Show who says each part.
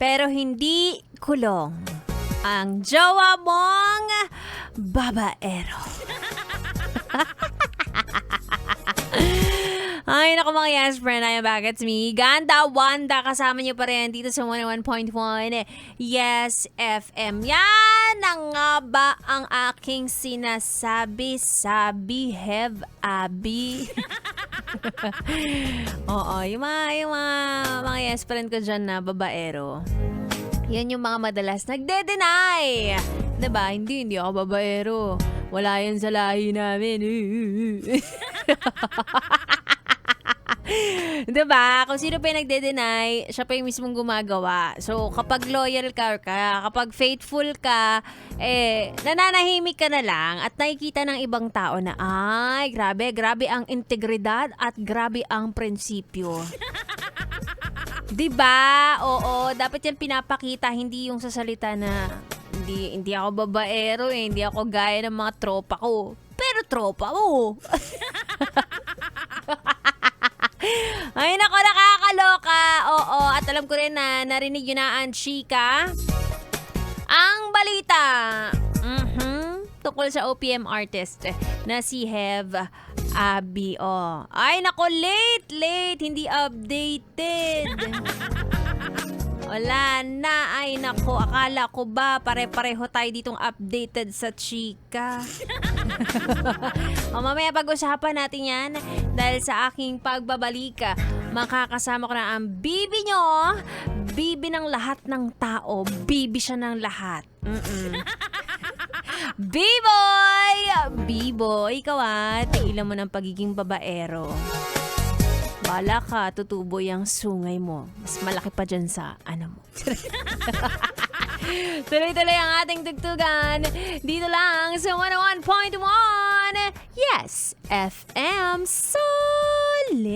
Speaker 1: pero hindi kulong. Ang jowa mong babaero. Ay, naku mga yes friend, I'm back. It's me, Ganda Wanda. Kasama niyo pa rin dito sa 101.1 Yes FM. Yan na nga ba ang aking sinasabi? Sabi, have, abi. Oo, yung mga yes friend ko dyan na babaero. Yan yung mga madalas nagde-deny. Diba? Hindi ako babaero. Wala yan sa lahi namin. Diba? Kung sino pa yung nagde-deny, siya pa yung mismong gumagawa. So, kapag loyal ka, kapag faithful ka, nananahimik ka na lang at nakikita ng ibang tao na, ay, grabe ang integridad at grabe ang prinsipyo. Diba? Oo, dapat yan pinapakita, hindi yung sa salita na, hindi ako babaero hindi ako gaya ng mga tropa ko. Pero tropa mo. Ay, nako, nakakaloka. Oo, at alam ko rin na narinig yun na ang chika. Ang balita. Tungkol sa OPM artist na si Have Abi. Oh. Ay, nako, late. Hindi updated. Wala na. Ay, nako, akala ko ba pare-pareho tayo ditong updated sa chika. O, mamaya pag-usapan natin yan dahil sa aking pagbabalik, makakasama ko na ang bibi nyo. Bibi ng lahat ng tao. Bibi siya ng lahat. B-boy! B-boy, ikaw tigilan mo ng pagiging babaero. Bala ka, tutubo yung sungay mo. Mas malaki pa dyan sa mo. Tuloy-tuloy ang ating tugtugan. Dito lang sa 101.1 Yes FM Solid.